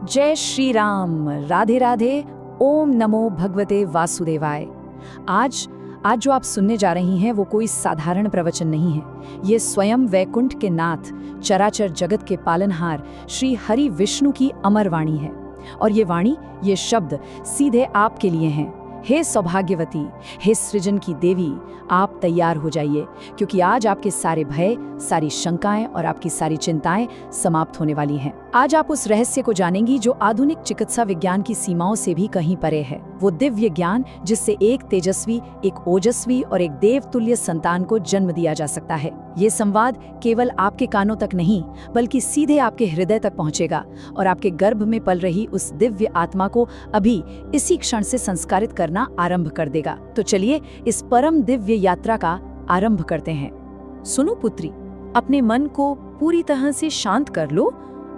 जय श्री राम। राधे राधे। ओम नमो भगवते वासुदेवाय। आज जो आप सुनने जा रही हैं वो कोई साधारण प्रवचन नहीं है। ये स्वयं वैकुंठ के नाथ, चराचर जगत के पालनहार श्री हरि विष्णु की अमर वाणी है। और ये वाणी, ये शब्द सीधे आपके लिए हैं। हे सौभाग्यवती, हे सृजन की देवी, आप तैयार हो जाइए, क्योंकि आज आपके सारे भय, सारी शंकाएं और आपकी सारी चिंताएं समाप्त होने वाली हैं। आज आप उस रहस्य को जानेंगी जो आधुनिक चिकित्सा विज्ञान की सीमाओं से भी कहीं परे है। वो दिव्य ज्ञान जिससे एक तेजस्वी, एक ओजस्वी और एक देवतुल्य संतान को जन्म दिया जा सकता है। ये संवाद केवल आपके कानों तक नहीं, बल्कि सीधे आपके हृदय तक पहुंचेगा और आपके गर्भ में पल रही उस दिव्य आत्मा को अभी इसी क्षण से संस्कारित करना आरंभ कर देगा। तो चलिए इस परम दिव्य यात्रा का आरंभ करते हैं। सुनो पुत्री, अपने मन को पूरी तरह से शांत कर लो।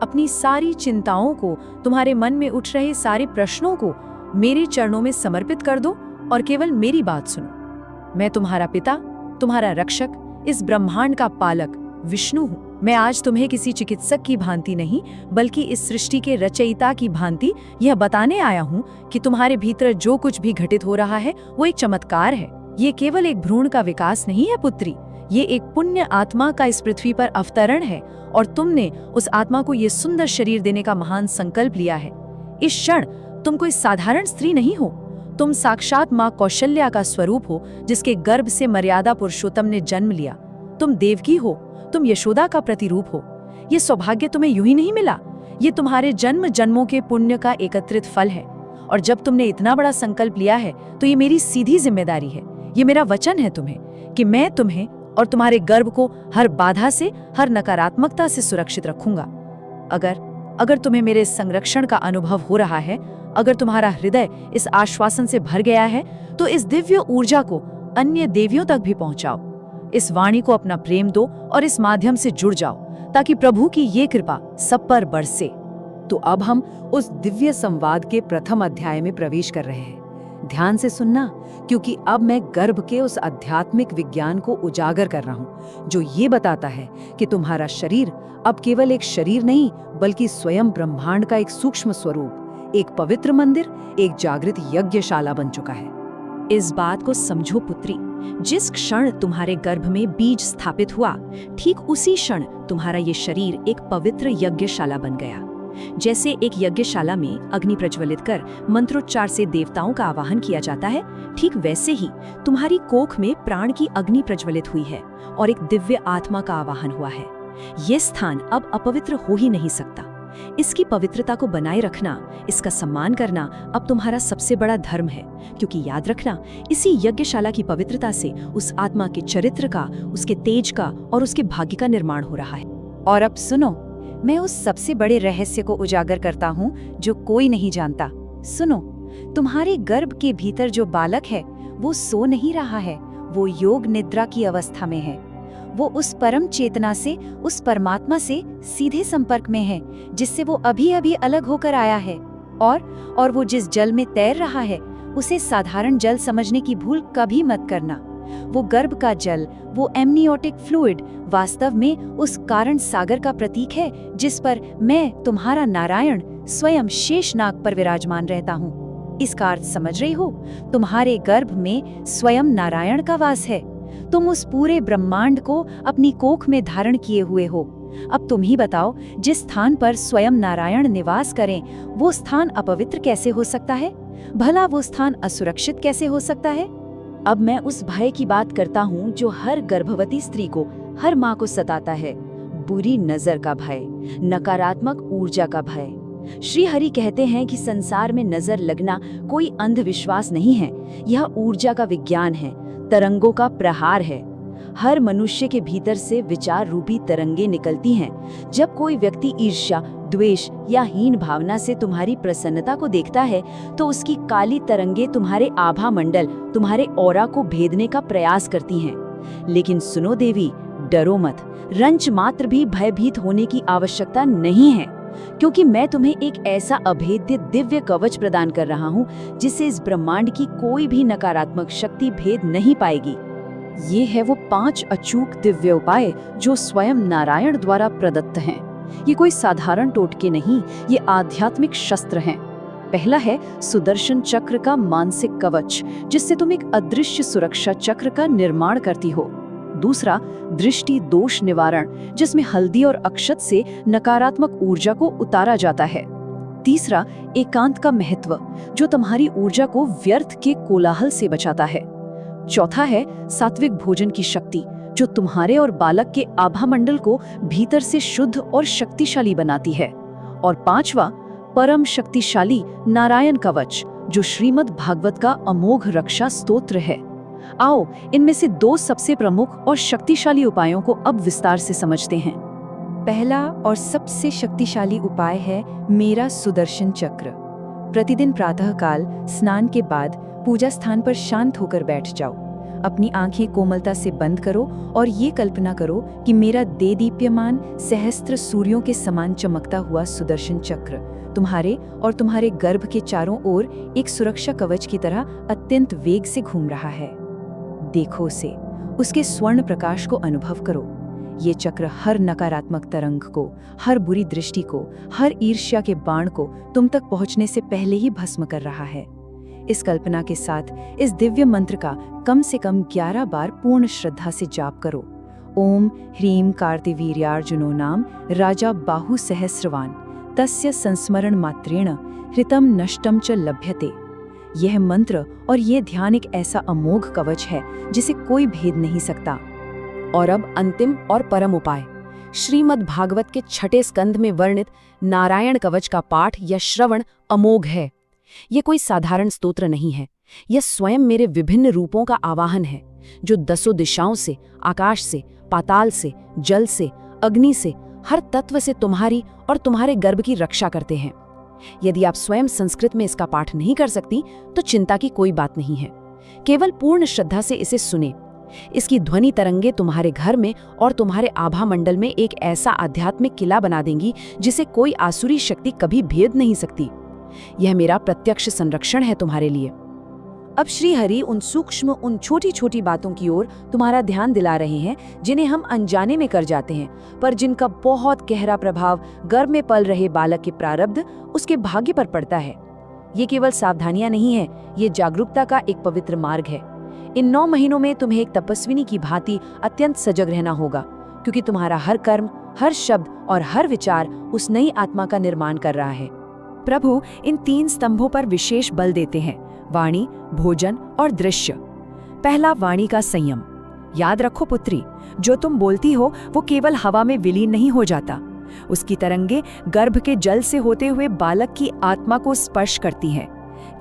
अपनी सारी चिंताओं को, तुम्हारे मन में उठ रहे सारे प्रश्नों को मेरे चरणों में समर्पित कर दो और केवल मेरी बात सुनो। मैं तुम्हारा पिता, तुम्हारा रक्षक, इस ब्रह्मांड का पालक विष्णु हूँ। मैं आज तुम्हें किसी चिकित्सक की भांति नहीं, बल्कि इस सृष्टि के रचयिता की भांति यह बताने आया हूँ कि तुम्हारे भीतर जो कुछ भी घटित हो रहा है वो एक चमत्कार है। ये केवल एक भ्रूण का विकास नहीं है पुत्री, ये एक पुण्य आत्मा का इस पृथ्वी पर अवतरण है और तुमने उस आत्मा को ये सुंदर शरीर देने का महान संकल्प लिया है। इस क्षण तुम कोई साधारण स्त्री नहीं हो, तुम साक्षात माँ कौशल्या का स्वरूप हो, जिसके गर्भ से मर्यादा पुरुषोत्तम ने जन्म लिया। तुम देवकी हो, तुम यशोदा का प्रतिरूप हो। ये सौभाग्य तुम्हें यूं ही नहीं मिला, ये तुम्हारे जन्म जन्मों के पुण्य का एकत्रित फल है। और जब तुमने इतना बड़ा संकल्प लिया है तो ये मेरी सीधी जिम्मेदारी है, ये मेरा वचन है तुम्हें कि मैं तुम्हें और तुम्हारे गर्भ को हर बाधा से, हर नकारात्मकता से सुरक्षित रखूंगा। अगर तुम्हें मेरे संरक्षण का अनुभव हो रहा है, अगर तुम्हारा हृदय इस आश्वासन से भर गया है, तो इस दिव्य ऊर्जा को अन्य देवियों तक भी पहुंचाओ। इस वाणी को अपना प्रेम दो और इस माध्यम से जुड़ जाओ, ताकि प्रभु की ये कृपा सब पर बरसे। तो अब हम उस दिव्य संवाद के प्रथम अध्याय में प्रवेश कर रहे हैं। ध्यान से सुनना, क्योंकि अब मैं गर्भ के उस आध्यात्मिक विज्ञान को उजागर कर रहा हूँ जो ये बताता है कि तुम्हारा शरीर अब केवल एक शरीर नहीं, बल्कि स्वयं ब्रह्मांड का एक सूक्ष्म स्वरूप, एक पवित्र मंदिर, एक जागृत यज्ञशाला बन चुका है। इस बात को समझो पुत्री, जिस क्षण तुम्हारे गर्भ में बीज स्थापित हुआ, ठीक उसी क्षण तुम्हारा ये शरीर एक पवित्र यज्ञशाला बन गया। जैसे एक यज्ञशाला में अग्नि प्रज्वलित कर मंत्रोच्चार से देवताओं का आवाहन किया जाता है, ठीक वैसे ही तुम्हारी कोख में प्राण की अग्नि प्रज्वलित हुई है और एक दिव्य आत्मा का आवाहन हुआ है। ये स्थान अब अपवित्र हो ही नहीं सकता। इसकी पवित्रता को बनाए रखना, इसका सम्मान करना अब तुम्हारा सबसे बड़ा धर्म है, क्योंकि याद रखना, इसी यज्ञशाला की पवित्रता से उस आत्मा के चरित्र का, उसके तेज का और उसके भाग्य का निर्माण हो रहा है। और अब सुनो, मैं उस सबसे बड़े रहस्य को उजागर करता हूँ जो कोई नहीं जानता। सुनो, तुम्हारे गर्भ के भीतर जो बालक है वो सो नहीं रहा है, वो योग निद्रा की अवस्था में है। वो उस परम चेतना से, उस परमात्मा से सीधे संपर्क में है, जिससे वो अभी अभी अलग होकर आया है। और वो जिस जल में तैर रहा है उसे साधारण जल समझने की भूल कभी मत करना। वो गर्भ का जल, वो एमनियोटिक फ्लूइड, वास्तव में उस कारण सागर का प्रतीक है जिस पर मैं, तुम्हारा नारायण, स्वयं शेषनाग पर विराजमान रहता हूँ। इसका अर्थ समझ रही हो? तुम्हारे गर्भ में स्वयं नारायण का वास है। तुम उस पूरे ब्रह्मांड को अपनी कोख में धारण किए हुए हो। अब तुम ही बताओ, जिस स्थान पर स्वयं नारायण निवास करें, वो स्थान अपवित्र कैसे हो सकता है? भला वो स्थान असुरक्षित कैसे हो सकता है? अब मैं उस भय की बात करता हूँ जो हर गर्भवती स्त्री को, हर माँ को सताता है। बुरी नजर का भय, नकारात्मक ऊर्जा का भय। श्री हरि कहते हैं कि संसार में नजर लगना कोई अंधविश्वास नहीं है, यह ऊर्जा का विज्ञान है, तरंगों का प्रहार है। हर मनुष्य के भीतर से विचार रूपी तरंगे निकलती हैं। जब कोई व्यक्ति ईर्ष्या, द्वेष या हीन भावना से तुम्हारी प्रसन्नता को देखता है, तो उसकी काली तरंगे तुम्हारे आभा मंडल, तुम्हारे ऑरा को भेदने का प्रयास करती हैं। लेकिन सुनो देवी, डरो मत, रंच मात्र भी भयभीत होने की आवश्यकता नहीं है, क्योंकि मैं तुम्हें एक ऐसा अभेद्य दिव्य कवच प्रदान कर रहा हूँ जिससे इस ब्रह्मांड की कोई भी नकारात्मक शक्ति भेद नहीं पाएगी। ये है वो 5 अचूक दिव्य उपाय जो स्वयं नारायण द्वारा प्रदत्त हैं। ये कोई साधारण टोटके नहीं, ये आध्यात्मिक शस्त्र हैं। पहला है सुदर्शन चक्र का मानसिक कवच, जिससे तुम एक अदृश्य सुरक्षा चक्र का निर्माण करती हो। दूसरा, दृष्टि दोष निवारण, जिसमें हल्दी और अक्षत से नकारात्मक ऊर्जा को उतारा जाता है। तीसरा, एकांत का महत्व, जो तुम्हारी ऊर्जा को व्यर्थ के कोलाहल से बचाता है। चौथा है सात्विक भोजन की शक्ति, जो तुम्हारे और बालक के आभा मंडल को भीतर से शुद्ध और शक्तिशाली बनाती है। और पांचवा, परम शक्तिशाली नारायण कवच, जो श्रीमद् भागवत का अमोघ रक्षा स्तोत्र है। आओ इनमें से 2 सबसे प्रमुख और शक्तिशाली उपायों को अब विस्तार से समझते हैं। पहला और सबसे शक्तिशाली उपाय है मेरा सुदर्शन चक्र। प्रतिदिन प्रातःकाल स्नान के बाद पूजा स्थान पर शांत होकर बैठ जाओ। अपनी आंखें कोमलता से बंद करो और ये कल्पना करो कि मेरा देदीप्यमान सहस्त्र सूर्यों के समान चमकता हुआ सुदर्शन चक्र तुम्हारे और तुम्हारे गर्भ के चारों ओर एक सुरक्षा कवच की तरह अत्यंत वेग से घूम रहा है। देखो उसे, उसके स्वर्ण प्रकाश को अनुभव करो। ये चक्र हर नकारात्मक तरंग को, हर बुरी दृष्टि को, हर ईर्ष्या के बाण को तुम तक पहुंचने से पहले ही भस्म कर रहा है। इस कल्पना के साथ इस दिव्य मंत्र का कम से कम 11 बार पूर्ण श्रद्धा से जाप करो। ओम ह्रीं कार्तिवीर्यार्जुनो नाम राजा बाहु सहस्रवान तस्य संस्मरण मात्रेण हृतम नष्टम च लभ्यते। यह मंत्र और यह ध्यान एक ऐसा अमोघ कवच है जिसे कोई भेद नहीं सकता। और अब अंतिम और परम उपाय, श्रीमद् भागवत के 6ठे स्कंध में वर्णित नारायण कवच का पाठ या श्रवण अमोघ है। यह कोई साधारण स्तोत्र नहीं है, यह स्वयं मेरे विभिन्न रूपों का आवाहन है, जो 10 दिशाओं से, आकाश से, पाताल से, जल से, अग्नि से, हर तत्व से तुम्हारी और तुम्हारे गर्भ की रक्षा करते हैं। यदि आप स्वयं संस्कृत में इसका पाठ नहीं कर सकती तो चिंता की कोई बात नहीं है। केवल पूर्ण श्रद्धा से इसे सुने। इसकी ध्वनि तरंगे तुम्हारे घर में और तुम्हारे आभा मंडल में एक ऐसा आध्यात्मिक किला बना देंगी जिसे कोई आसुरी शक्ति कभी भेद नहीं सकती। यह मेरा प्रत्यक्ष संरक्षण है तुम्हारे लिए। अब श्री हरि उन सूक्ष्म, उन छोटी छोटी बातों की ओर तुम्हारा ध्यान दिला रहे हैं जिन्हें हम अनजाने में कर जाते हैं, पर जिनका बहुत गहरा प्रभाव गर्भ में पल रहे बालक के प्रारब्ध, उसके भाग्य पर पड़ता है। ये केवल सावधानियां नहीं है, ये जागरूकता का एक पवित्र मार्ग है। इन 9 महीनों में तुम्हें एक तपस्विनी की भांति अत्यंत सजग रहना होगा, क्योंकि तुम्हारा हर कर्म, हर शब्द और हर विचार उस नई आत्मा का निर्माण कर रहा है। प्रभु इन 3 स्तंभों पर विशेष बल देते हैं, वाणी, भोजन और दृश्य। पहला, वाणी का संयम। याद रखो पुत्री, जो तुम बोलती हो वो केवल हवा में विलीन नहीं हो जाता। उसकी तरंगे गर्भ के जल से होते हुए बालक की आत्मा को स्पर्श करती हैं।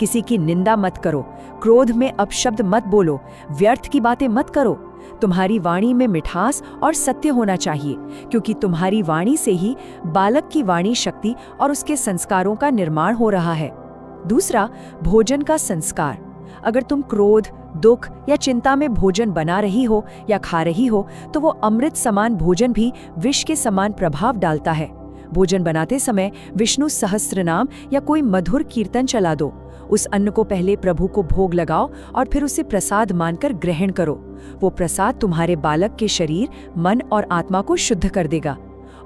किसी की निंदा मत करो, क्रोध में अपशब्द मत बोलो, व्यर्थ की बातें मत करो। तुम्हारी वाणी में मिठास और सत्य होना चाहिए, क्योंकि तुम्हारी वाणी से ही बालक की वाणी शक्ति और उसके संस्कारों का निर्माण हो रहा है। दूसरा, भोजन का संस्कार। अगर तुम क्रोध, दुख या चिंता में भोजन बना रही हो या खा रही हो, तो वो अमृत समान भोजन भी विष के समान प्रभाव डालता है। भोजन बनाते समय विष्णु सहस्त्रनाम या कोई मधुर कीर्तन चला दो। उस अन्न को पहले प्रभु को भोग लगाओ और फिर उसे प्रसाद मानकर ग्रहण करो। वो प्रसाद तुम्हारे बालक के शरीर, मन और आत्मा को शुद्ध कर देगा।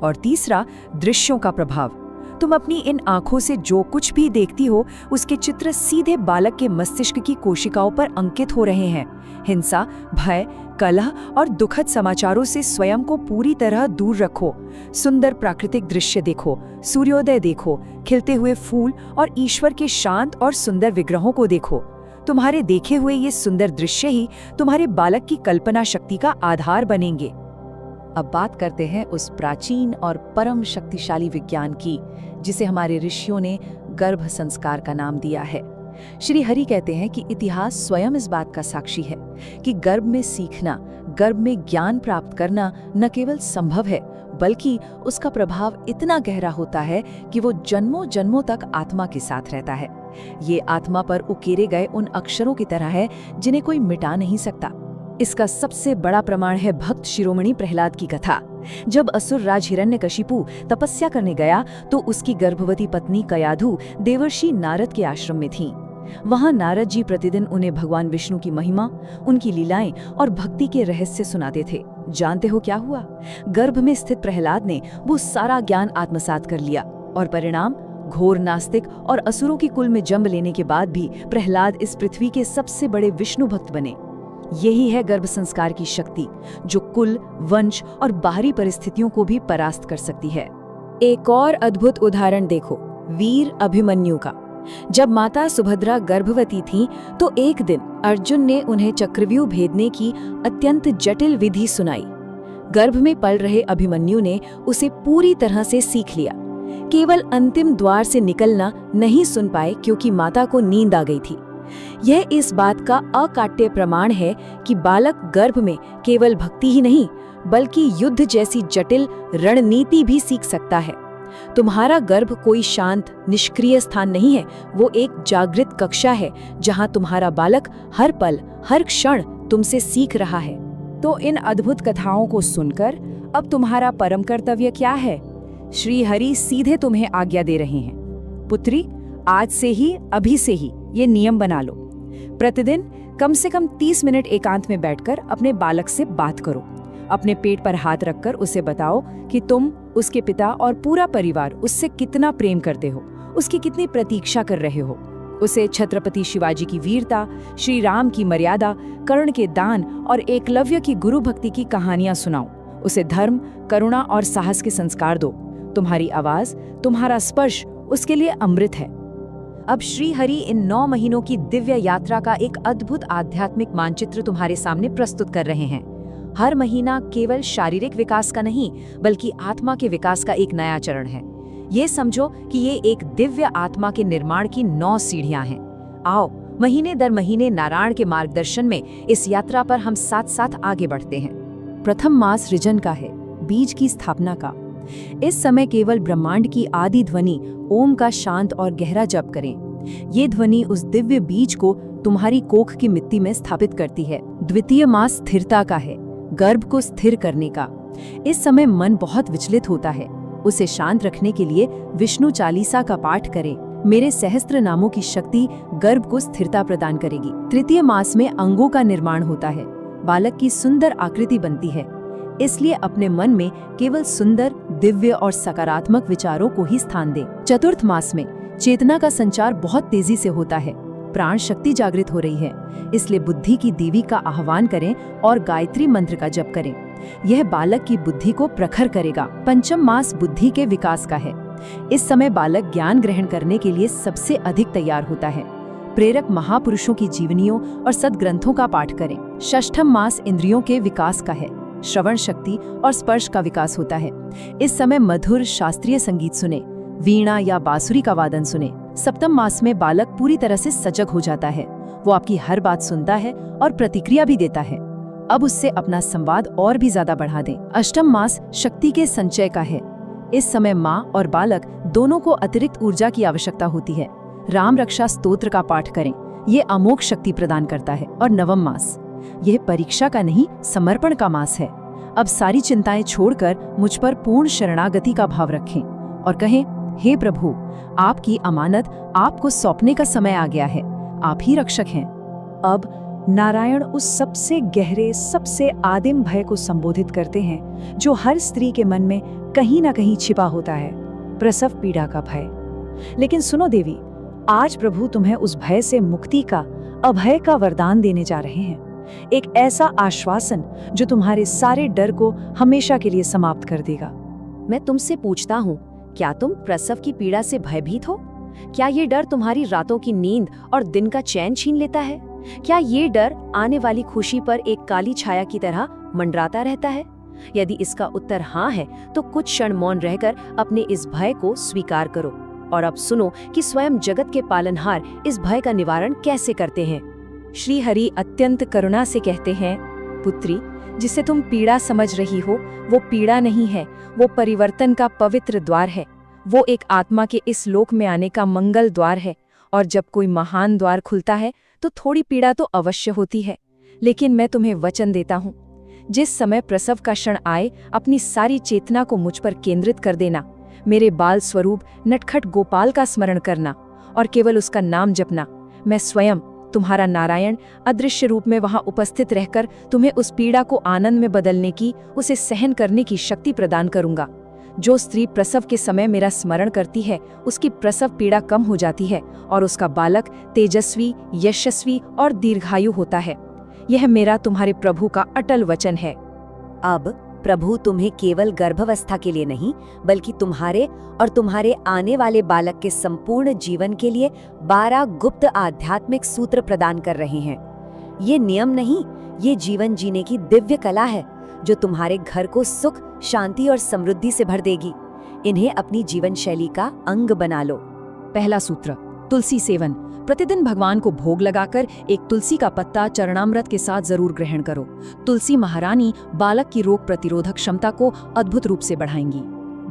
और तीसरा, दृश्यों का प्रभाव। तुम अपनी इन आंखों से जो कुछ भी देखती हो, उसके चित्र सीधे बालक के मस्तिष्क की कोशिकाओं पर अंकित हो रहे हैं। हिंसा, भय, कलह और दुखद समाचारों से स्वयं को पूरी तरह दूर रखो। सुंदर प्राकृतिक दृश्य देखो, सूर्योदय देखो, खिलते हुए फूल और ईश्वर के शांत और सुंदर विग्रहों को देखो। तुम्हारे देखे हुए ये सुंदर दृश्य ही तुम्हारे बालक की कल्पना शक्ति का आधार बनेंगे। अब बात करते हैं उस प्राचीन और परम शक्तिशाली विज्ञान की, जिसे हमारे ऋषियों ने गर्भ संस्कार का नाम दिया है। श्री हरि कहते हैं कि इतिहास स्वयं इस बात का साक्षी है कि गर्भ में सीखना, गर्भ में ज्ञान प्राप्त करना न केवल संभव है, बल्कि उसका प्रभाव इतना गहरा होता है कि वो जन्मों जन्मों तक आत्मा के साथ रहता है। ये आत्मा पर उकेरे गए उन अक्षरों की तरह है जिन्हें कोई मिटा नहीं सकता। इसका सबसे बड़ा प्रमाण है भक्त शिरोमणि प्रहलाद की कथा। जब असुर राज हिरण्यकशिपु तपस्या करने गया तो उसकी गर्भवती पत्नी कयाधु देवर्षि नारद के आश्रम में थी। वहां नारद जी प्रतिदिन उन्हें भगवान विष्णु की महिमा, उनकी लीलाएं और भक्ति के रहस्य सुनाते थे। जानते हो क्या हुआ? गर्भ में स्थित प्रहलाद ने वो सारा ज्ञान आत्मसात कर लिया और परिणाम, घोर नास्तिक और असुरों की कुल में जन्म लेने के बाद भी प्रहलाद इस पृथ्वी के सबसे बड़े विष्णु भक्त बने। यही है गर्भ संस्कार की शक्ति, जो कुल, वंश और बाहरी परिस्थितियों को भी परास्त कर सकती है। एक और अद्भुत उदाहरण देखो, वीर अभिमन्यु का। जब माता सुभद्रा गर्भवती थीं, तो एक दिन अर्जुन ने उन्हें चक्रव्यूह भेदने की अत्यंत जटिल विधि सुनाई। गर्भ में पल रहे अभिमन्यु ने उसे पूरी तरह से सीख लिया। केवल अंतिम द्वार से निकलना नहीं सुन पाए क्योंकि माता को नींद आ गई थी। यह इस बात का अकाट्य प्रमाण है कि बालक गर्भ में केवल भक्ति ही नहीं, बल्कि युद्ध जैसी जटिल रणनीति भी सीख सकता है। तुम्हारा गर्भ कोई शांत, निष्क्रिय स्थान नहीं है, वो एक जागृत कक्षा है जहां तुम्हारा बालक हर पल, हर क्षण तुमसे सीख रहा है। तो इन अद्भुत कथाओं को सुनकर अब तुम्हारा परम कर्तव्य क्या है? श्री हरि सीधे तुम्हें आज्ञा दे रहे हैं, पुत्री, आज से ही, अभी से ही ये नियम बना लो। प्रतिदिन कम से कम 30 मिनट एकांत में बैठकर अपने बालक से बात करो। अपने पेट पर हाथ रखकर उसे बताओ कि तुम, उसके पिता और पूरा परिवार उससे कितना प्रेम करते हो, उसकी कितनी प्रतीक्षा कर रहे हो। उसे छत्रपति शिवाजी की वीरता, श्री राम की मर्यादा, कर्ण के दान और एकलव्य की गुरु भक्ति की कहानियां सुनाओ। उसे धर्म, करुणा और साहस के संस्कार दो। तुम्हारी आवाज, तुम्हारा स्पर्श उसके लिए अमृत है। अब श्री हरि इन 9 महीनों की दिव्य यात्रा का एक अद्भुत आध्यात्मिक मानचित्र तुम्हारे सामने प्रस्तुत कर रहे हैं। हर महीना केवल शारीरिक विकास का नहीं, बल्कि आत्मा के विकास का एक नया चरण है। ये समझो कि ये एक दिव्य आत्मा के निर्माण की 9 सीढ़ियां हैं। आओ, महीने दर महीने नारायण के मार्गदर्शन में इस यात्रा पर हम साथ साथ आगे बढ़ते हैं। प्रथम मास ऋजन का है, बीज की स्थापना का। इस समय केवल ब्रह्मांड की आदि ध्वनि ओम का शांत और गहरा जप करें। ये ध्वनि उस दिव्य बीज को तुम्हारी कोख की मिट्टी में स्थापित करती है। द्वितीय मास स्थिरता का है, गर्भ को स्थिर करने का। इस समय मन बहुत विचलित होता है, उसे शांत रखने के लिए विष्णु चालीसा का पाठ करें। मेरे सहस्त्र नामों की शक्ति गर्भ को स्थिरता प्रदान करेगी। तृतीय मास में अंगों का निर्माण होता है, बालक की सुंदर आकृति बनती है। इसलिए अपने मन में केवल सुंदर, दिव्य और सकारात्मक विचारों को ही स्थान दें। चतुर्थ मास में चेतना का संचार बहुत तेजी से होता है, प्राण शक्ति जागृत हो रही है। इसलिए बुद्धि की देवी का आह्वान करें और गायत्री मंत्र का जप करें। यह बालक की बुद्धि को प्रखर करेगा। पंचम मास बुद्धि के विकास का है। इस समय बालक ज्ञान ग्रहण करने के लिए सबसे अधिक तैयार होता है। प्रेरक महापुरुषों की जीवनियों और सद्ग्रंथों का पाठ करें। षष्ठम मास इंद्रियों के विकास का है, श्रवण शक्ति और स्पर्श का विकास होता है। इस समय मधुर शास्त्रीय संगीत सुने, वीणा या बांसुरी का वादन सुने। सप्तम मास में बालक पूरी तरह से सजग हो जाता है, वो आपकी हर बात सुनता है और प्रतिक्रिया भी देता है। अब उससे अपना संवाद और भी ज्यादा बढ़ा दें। अष्टम मास शक्ति के संचय का है। इस समय माँ और बालक दोनों को अतिरिक्त ऊर्जा की आवश्यकता होती है। राम रक्षा स्तोत्र का पाठ करें, ये अमोघ शक्ति प्रदान करता है। और नवम मास, यह परीक्षा का नहीं, समर्पण का मास है। अब सारी चिंताएं छोड़कर मुझ पर पूर्ण शरणागति का भाव रखें और कहें, हे प्रभु, आपकी अमानत आपको सौंपने का समय आ गया है, आप ही रक्षक हैं। अब नारायण उस सबसे गहरे, सबसे आदिम भय को संबोधित करते हैं जो हर स्त्री के मन में कहीं ना कहीं छिपा होता है, प्रसव पीड़ा का भय। लेकिन सुनो देवी, आज प्रभु तुम्हें उस भय से मुक्ति का, अभय का वरदान देने जा रहे हैं। एक ऐसा आश्वासन जो तुम्हारे सारे डर को हमेशा के लिए समाप्त कर देगा। मैं तुमसे पूछता हूँ, क्या तुम प्रसव की पीड़ा से भयभीत हो? क्या ये डर तुम्हारी रातों की नींद और दिन का चैन छीन लेता है? क्या ये डर आने वाली खुशी पर एक काली छाया की तरह मंडराता रहता है? यदि इसका उत्तर हाँ है, तो कुछ क्षण मौन रहकर अपने इस भय को स्वीकार करो और अब सुनो कि स्वयं जगत के पालनहार इस भय का निवारण कैसे करते हैं। श्री हरि अत्यंत करुणा से कहते हैं, पुत्री, जिसे तुम पीड़ा समझ रही हो, वो पीड़ा नहीं है, वो परिवर्तन का पवित्र द्वार है। वो एक आत्मा के इस लोक में आने का मंगल द्वार है। और जब कोई महान द्वार खुलता है तो थोड़ी पीड़ा तो अवश्य होती है, लेकिन मैं तुम्हें वचन देता हूँ, जिस समय प्रसव का क्षण आए, अपनी सारी चेतना को मुझ पर केंद्रित कर देना, मेरे बाल स्वरूप नटखट गोपाल का स्मरण करना और केवल उसका नाम जपना। मैं स्वयं तुम्हारा नारायण अदृश्य रूप में वहां उपस्थित रहकर तुम्हें उस पीड़ा को आनंद में बदलने की, उसे सहन करने की शक्ति प्रदान करूंगा। जो स्त्री प्रसव के समय मेरा स्मरण करती है, उसकी प्रसव पीड़ा कम हो जाती है और उसका बालक तेजस्वी, यशस्वी और दीर्घायु होता है। यह मेरा तुम्हारे प्रभु का अटल वचन है। अब प्रभु तुम्हें केवल गर्भावस्था के लिए नहीं, बल्कि तुम्हारे और तुम्हारे आने वाले बालक के संपूर्ण जीवन के लिए 12 गुप्त आध्यात्मिक सूत्र प्रदान कर रहे हैं। ये नियम नहीं, ये जीवन जीने की दिव्य कला है जो तुम्हारे घर को सुख, शांति और समृद्धि से भर देगी। इन्हें अपनी जीवन शैली का अंग बना लो। पहला सूत्र, तुलसी सेवन। प्रतिदिन भगवान को भोग लगाकर एक तुलसी का पत्ता चरणामृत के साथ जरूर ग्रहण करो। तुलसी महारानी बालक की रोग प्रतिरोधक क्षमता को अद्भुत रूप से बढ़ाएंगी।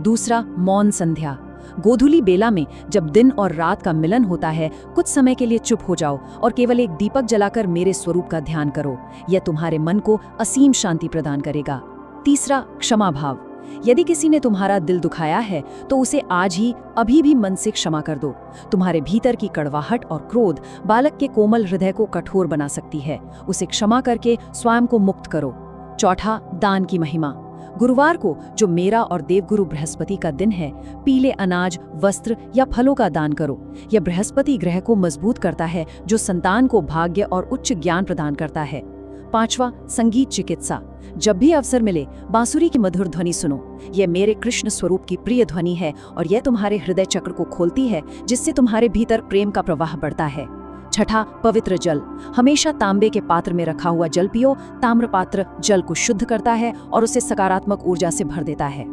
दूसरा, मौन संध्या। गोधूली बेला में जब दिन और रात का मिलन होता है, कुछ समय के लिए चुप हो जाओ और केवल एक दीपक जलाकर मेरे स्वरूप का ध्यान करो। यह तुम्हारे मन को असीम शांति प्रदान करेगा। तीसरा, क्षमा भाव। यदि किसी ने तुम्हारा दिल दुखाया है तो उसे आज ही, अभी भी मन से क्षमा कर दो। तुम्हारे भीतर की कड़वाहट और क्रोध बालक के कोमल हृदय को कठोर बना सकती है। उसे क्षमा करके स्वयं को मुक्त करो। चौथा, दान की महिमा। गुरुवार को, जो मेरा और देवगुरु बृहस्पति का दिन है, पीले अनाज, वस्त्र या फलों का दान करो। यह बृहस्पति ग्रह को मजबूत करता है, जो संतान को भाग्य और उच्च ज्ञान प्रदान करता है। पांचवा, संगीत चिकित्सा। जब भी अवसर मिले, बांसुरी की मधुर ध्वनि सुनो। यह मेरे कृष्ण स्वरूप की प्रिय ध्वनि है और यह तुम्हारे हृदय चक्र को खोलती है, जिससे तुम्हारे भीतर प्रेम का प्रवाह बढ़ता है। छठा, पवित्र जल। हमेशा तांबे के पात्र में रखा हुआ जल पियो। ताम्र पात्र जल को शुद्ध करता है और उसे सकारात्मक ऊर्जा से भर देता है।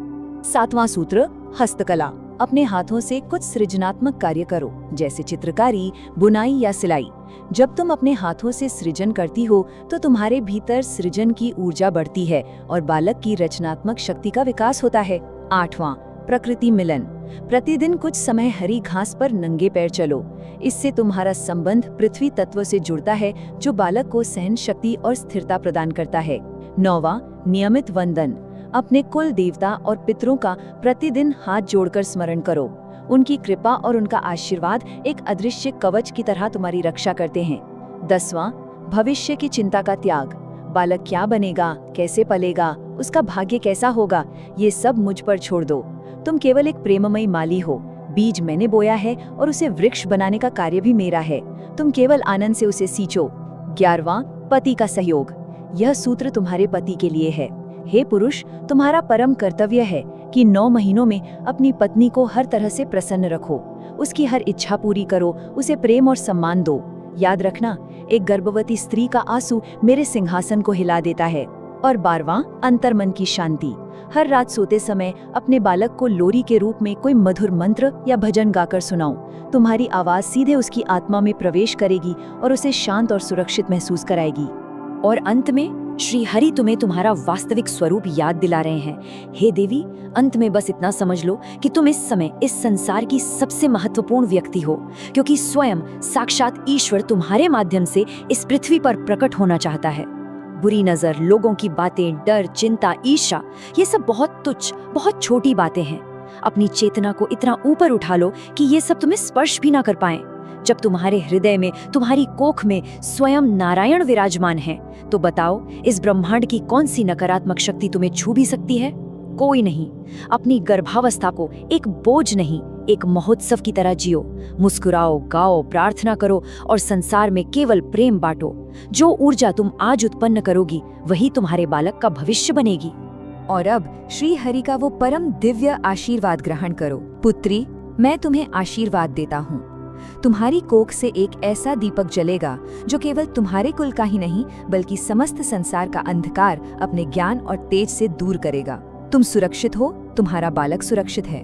सातवां सूत्र, हस्तकला। अपने हाथों से कुछ सृजनात्मक कार्य करो, जैसे चित्रकारी, बुनाई या सिलाई। जब तुम अपने हाथों से सृजन करती हो तो तुम्हारे भीतर सृजन की ऊर्जा बढ़ती है और बालक की रचनात्मक शक्ति का विकास होता है। आठवां, प्रकृति मिलन। प्रतिदिन कुछ समय हरी घास पर नंगे पैर चलो। इससे तुम्हारा संबंध पृथ्वी तत्व से जुड़ता है, जो बालक को सहन शक्ति और स्थिरता प्रदान करता है। नौवां, नियमित वंदन। अपने कुल देवता और पितरों का प्रतिदिन हाथ जोड़कर स्मरण करो। उनकी कृपा और उनका आशीर्वाद एक अदृश्य कवच की तरह तुम्हारी रक्षा करते हैं। 10वां, भविष्य की चिंता का त्याग। बालक क्या बनेगा, कैसे पलेगा, उसका भाग्य कैसा होगा, ये सब मुझ पर छोड़ दो। तुम केवल एक प्रेममयी माली हो। बीज मैंने बोया है और उसे वृक्ष बनाने का कार्य भी मेरा है। तुम केवल आनंद से उसे सींचो। 11वां, पति का सहयोग। यह सूत्र तुम्हारे पति के लिए है। हे पुरुष, तुम्हारा परम कर्तव्य है कि 9 महीनों में अपनी पत्नी को हर तरह से प्रसन्न रखो। उसकी हर इच्छा पूरी करो, उसे प्रेम और सम्मान दो। याद रखना, एक गर्भवती स्त्री का आंसू मेरे सिंहासन को हिला देता है। और 12वां, अंतर्मन की शांति। हर रात सोते समय अपने बालक को लोरी के रूप में कोई मधुर मंत्र या भजन गाकर सुनाओ। तुम्हारी आवाज सीधे उसकी आत्मा में प्रवेश करेगी और उसे शांत और सुरक्षित महसूस कराएगी। और अंत में श्री हरि तुम्हें तुम्हारा वास्तविक स्वरूप याद दिला रहे हैं। हे देवी, अंत में बस इतना समझ लो कि तुम इस समय इस संसार की सबसे महत्वपूर्ण व्यक्ति हो, क्योंकि स्वयं साक्षात ईश्वर तुम्हारे माध्यम से इस पृथ्वी पर प्रकट होना चाहता है। बुरी नजर, लोगों की बातें, डर, चिंता, ईर्ष्या, ये सब बहुत तुच्छ, बहुत छोटी बातें हैं। अपनी चेतना को इतना ऊपर उठा लो कि ये सब तुम्हें स्पर्श भी ना कर पाएं। जब तुम्हारे हृदय में, तुम्हारी कोख में स्वयं नारायण विराजमान है, तो बताओ इस ब्रह्मांड की कौन सी नकारात्मक शक्ति तुम्हें छू भी सकती है? कोई नहीं। अपनी गर्भावस्था को एक बोझ नहीं, एक महोत्सव की तरह जियो। मुस्कुराओ, गाओ, प्रार्थना करो और संसार में केवल प्रेम बांटो। जो ऊर्जा तुम आज उत्पन्न करोगी, वही तुम्हारे बालक का भविष्य बनेगी। और अब श्री हरि का वो परम दिव्य आशीर्वाद ग्रहण करो। पुत्री, मैं तुम्हें आशीर्वाद देता हूँ। तुम्हारी कोख से एक ऐसा दीपक जलेगा जो केवल तुम्हारे कुल का ही नहीं, बल्कि समस्त संसार का अंधकार अपने ज्ञान और तेज से दूर करेगा। तुम सुरक्षित हो, तुम्हारा बालक सुरक्षित है।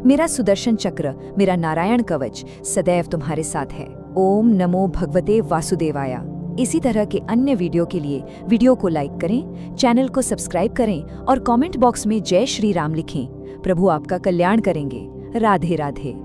मेरा सुदर्शन चक्र, मेरा नारायण कवच सदैव तुम्हारे साथ है। ओम नमो भगवते वासुदेवाय। इसी तरह के अन्य वीडियो के लिए वीडियो को लाइक करें, चैनल को सब्सक्राइब करें और कमेंट बॉक्स में जय श्री राम लिखें। प्रभु आपका कल्याण करेंगे। राधे राधे।